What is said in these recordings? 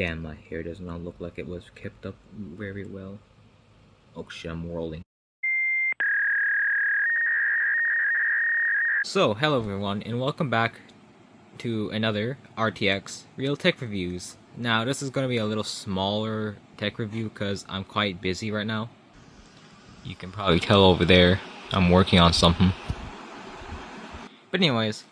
Damn, my hair does not look like it was kept up very well. Oh shit, I'm rolling. So, hello everyone, and welcome back to another RTX Real Tech Reviews. Now, this is going to be a little smaller tech review because I'm quite busy right now. You can probably tell over there, I'm working on something. But anyways,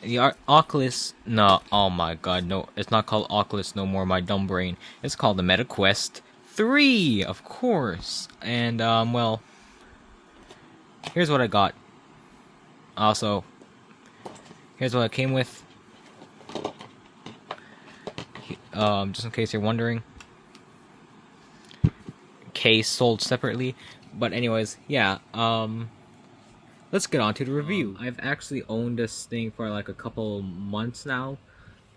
the Oculus, no, oh my god, no, it's not called Oculus no more, my dumb brain. It's called the Meta Quest 3, of course. And, well, here's what I got. Also, here's what it came with. Just in case you're wondering. Case sold separately. But anyways, yeah, let's get on to the review. I've actually owned this thing for like a couple months now.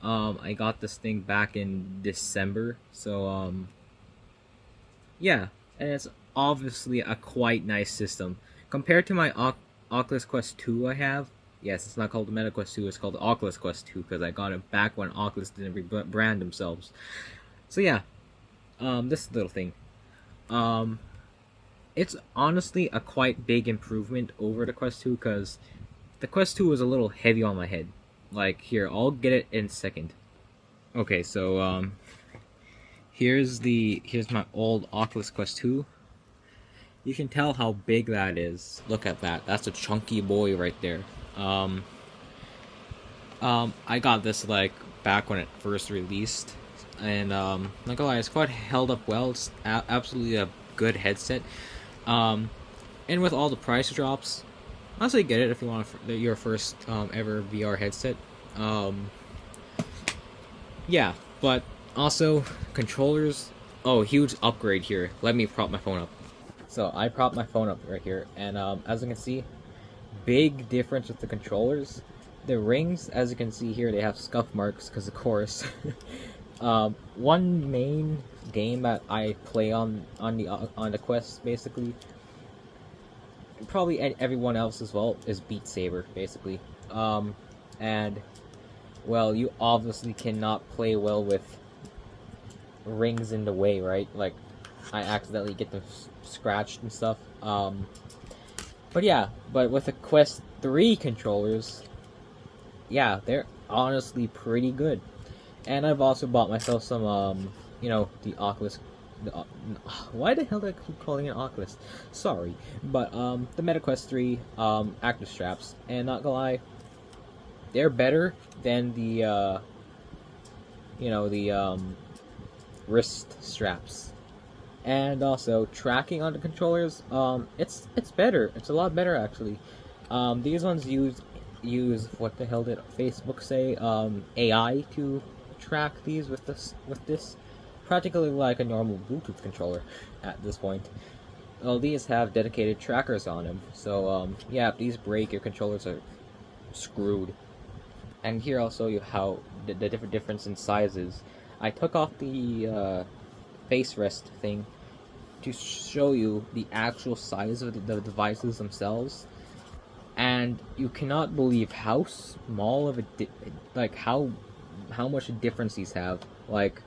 I got this thing back in December, so yeah, and it's obviously a quite nice system compared to my Oculus Quest 2 I have. Yes, it's not called the Meta Quest 2, it's called the Oculus Quest 2 because I got it back when Oculus didn't rebrand themselves. So yeah, this little thing. Um, it's honestly a quite big improvement over the Quest 2 because the Quest 2 was a little heavy on my head. Like, here, I'll get it in a second. Okay, so, here's my old Oculus Quest 2. You can tell how big that is. Look at that. That's a chunky boy right there. Um, I got this, like, back when it first released. And, not gonna lie, it's quite held up well. It's absolutely a good headset. Um, and with all the price drops, honestly, get it if you want your first ever VR headset. Um, yeah, but also controllers. Oh, huge upgrade here. Let me prop my phone up. So I propped my phone up right here, and as you can see, big difference with the controllers. The rings, as you can see here, they have scuff marks because, of course. One main game that I play on the Quest, basically, probably everyone else as well, is Beat Saber, basically. And well, you obviously cannot play well with rings in the way, right? Like, I accidentally get them scratched and stuff. But yeah, but with the Quest 3 controllers, yeah, they're honestly pretty good. And I've also bought myself some, the Oculus. Why the hell did I keep calling it Oculus? Sorry, but the MetaQuest 3 active straps, and not gonna lie, they're better than the wrist straps. And also tracking on the controllers, it's better. It's a lot better actually. These ones use what the hell did Facebook say? AI to track these with this, practically like a normal Bluetooth controller at this point. Well, these have dedicated trackers on them, so yeah, if these break, your controllers are screwed. And here I'll show you how the difference in sizes. I took off the face rest thing to show you the actual size of the devices themselves, and you cannot believe how small of like how much a difference these have. Like,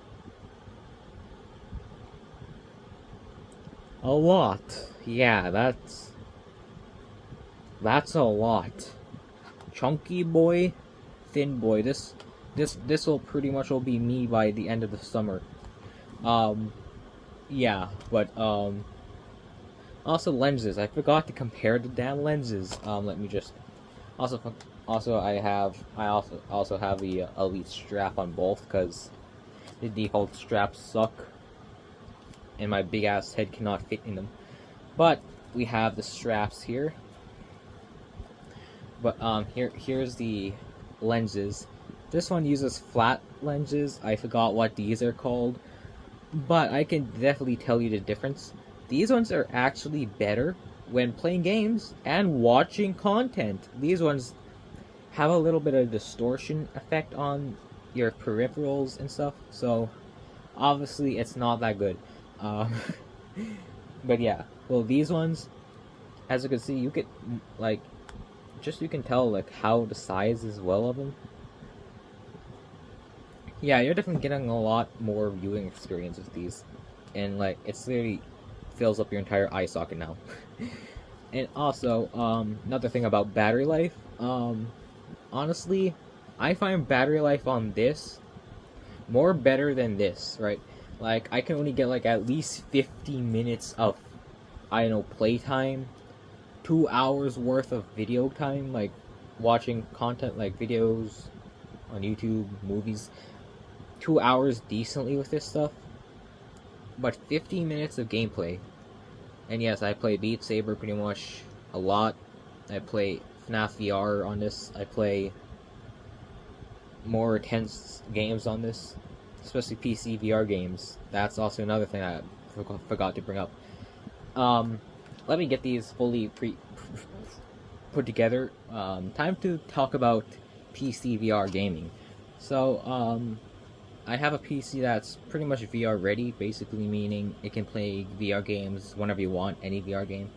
a lot. Yeah, that's a lot. Chunky boy, thin boy. This will pretty much will be me by the end of the summer. Um, yeah, but also lenses. I forgot to compare the damn lenses. Let me just also I also have the Elite strap on both because the default straps suck and my big ass head cannot fit in them. But we have the straps here. But here's the lenses. This one uses flat lenses. I forgot what these are called, but I can definitely tell you the difference. These ones are actually better when playing games and watching content. These ones have a little bit of distortion effect on your peripherals and stuff, so obviously it's not that good. Um, but yeah, well, these ones, as you can see, you could like you can tell like how the size is well of them. Yeah, you're definitely getting a lot more viewing experience with these, and like it's literally fills up your entire eye socket now. And also, another thing about battery life. Honestly, I find battery life on this more better than this, right? Like I can only get like at least 50 minutes of, I don't know, playtime, 2 hours worth of video time, like watching content like videos on YouTube, movies. 2 hours decently with this stuff, but 15 minutes of gameplay. And yes, I play Beat Saber pretty much a lot. I play FNAF VR on this. I play more intense games on this, especially PC VR games. That's also another thing I forgot to bring up. Um, Let me get these fully put together. Time to talk about PC VR gaming. So, I have a PC that's pretty much VR ready, basically meaning it can play VR games whenever you want, any VR game.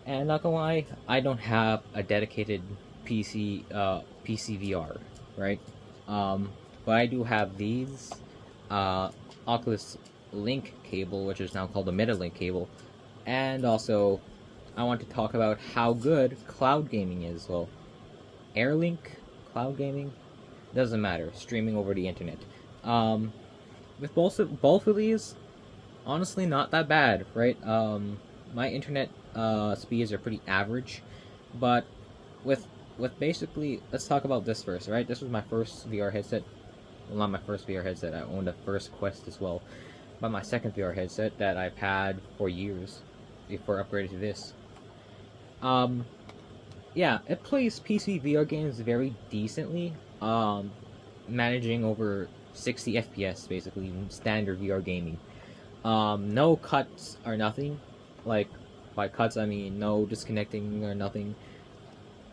And not gonna lie, I don't have a dedicated PC VR, right? Um, but I do have these Oculus Link cable, which is now called the MetaLink cable, and also I want to talk about how good cloud gaming is. Well, AirLink, cloud gaming, doesn't matter. Streaming over the internet. Um, with both of these, honestly, not that bad, right? My internet speeds are pretty average, but with basically, let's talk about this first, right? This was my first VR headset. Well, not my first VR headset. I owned a first Quest as well, but my second VR headset that I've had for years before I upgraded to this. Um, yeah, it plays PC VR games very decently. Managing over 60 FPS, basically standard VR gaming. No cuts or nothing. Like by cuts, I mean no disconnecting or nothing.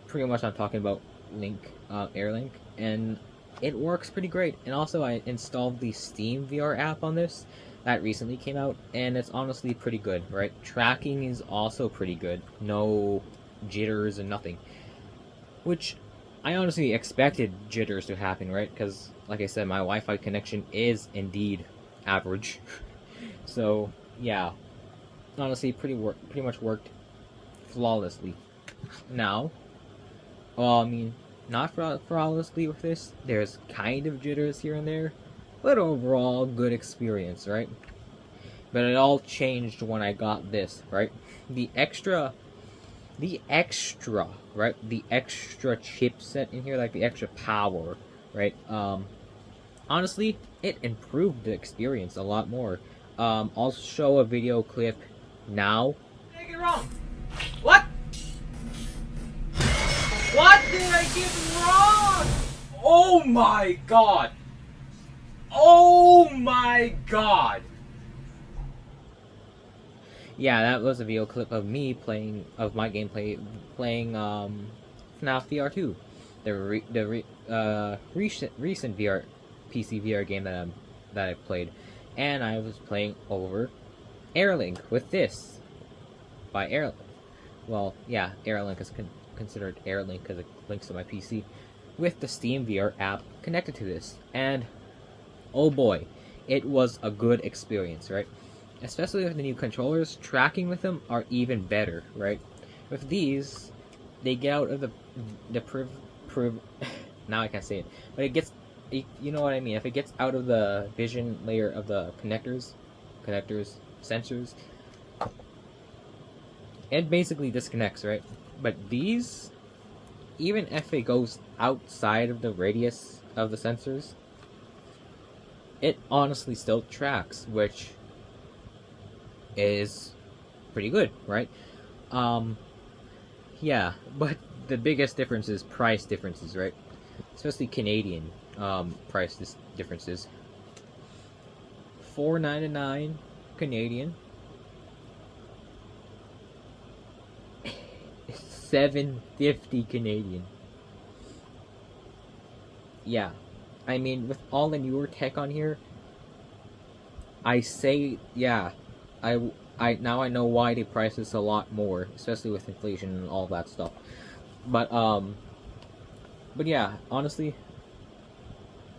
Pretty much, I'm talking about AirLink, and it works pretty great. And also, I installed the Steam VR app on this that recently came out, and it's honestly pretty good. Right, tracking is also pretty good. No jitters and nothing, which I honestly expected jitters to happen, right? Because, like I said, my Wi-Fi connection is indeed average. So yeah, honestly, pretty much worked flawlessly. Now, well, I mean, not flawlessly with this. There's kind of jitters here and there, but overall, good experience, right? But it all changed when I got this, right? The extra, right? The extra chipset in here, like the extra power, right? Honestly, it improved the experience a lot more. I'll show a video clip now. Did I get wrong? What? What did I get wrong? Oh my god! Oh my god! Yeah, that was a video clip of me of my gameplay playing FNAF VR 2, the recent VR PC VR game that I played, and I was playing over AirLink with this by AirLink. Well, yeah, AirLink is considered AirLink because it links to my PC with the Steam VR app connected to this, and oh boy, it was a good experience, right? Especially with the new controllers, tracking with them are even better, right? With these, they get out of now I can't say it, but it gets, you know what I mean. If it gets out of the vision layer of the connectors, sensors, it basically disconnects, right? But these, even if it goes outside of the radius of the sensors, it honestly still tracks, which is pretty good, right? Yeah, but the biggest difference is price differences, right? Especially Canadian price differences. $4.99 Canadian, $7.50 Canadian. Yeah, I mean, with all the newer tech on here, I say, yeah, now I know why they price this a lot more, especially with inflation and all that stuff. But but yeah, honestly,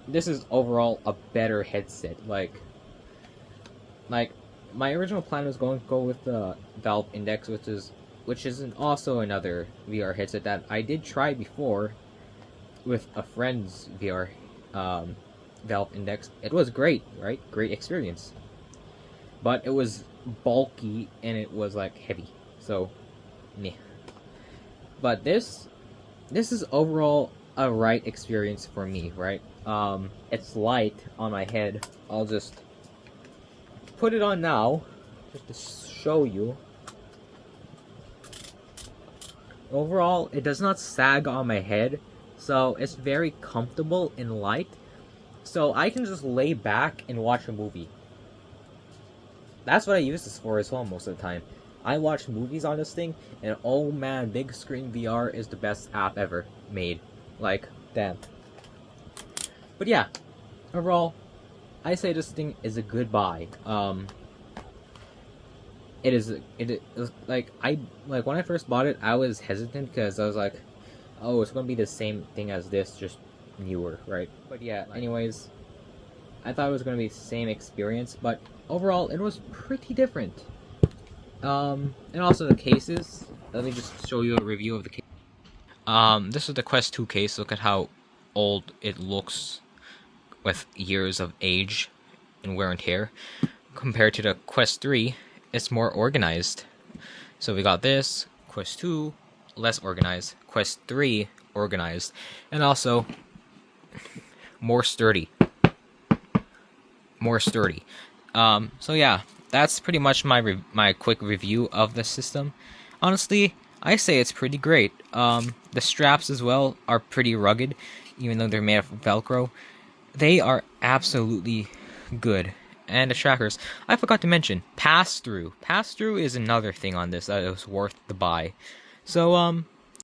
this is overall a better headset. Like my original plan was going to go with the Valve Index, which is also another VR headset that I did try before with a friend's VR Valve Index. It was great, right? Great experience. But it was bulky and it was like heavy. So, meh. But this is overall a right experience for me, right? It's light on my head. I'll just put it on now, just to show you. Overall, it does not sag on my head, so it's very comfortable and light. So I can just lay back and watch a movie. That's what I use this for as well most of the time. I watch movies on this thing, and oh man, big screen VR is the best app ever made. Like, damn. But yeah, overall, I say this thing is a good buy. It is like when I first bought it, I was hesitant because I was like, oh, it's gonna be the same thing as this, just newer, right? But yeah, anyways, I thought it was gonna be the same experience, but overall, it was pretty different. And also the cases. Let me just show you a review of the case. This is the Quest 2 case. Look at how old it looks with years of age and wear and tear. Compared to the Quest 3, it's more organized. So we got this, Quest 2, less organized, Quest 3, organized, and also more sturdy. More sturdy. So yeah, that's pretty much my quick review of the system. Honestly, I say it's pretty great. The straps as well are pretty rugged, even though they're made of Velcro. They are absolutely good. And the trackers, I forgot to mention, pass-through. Pass-through is another thing on this that is worth the buy. So,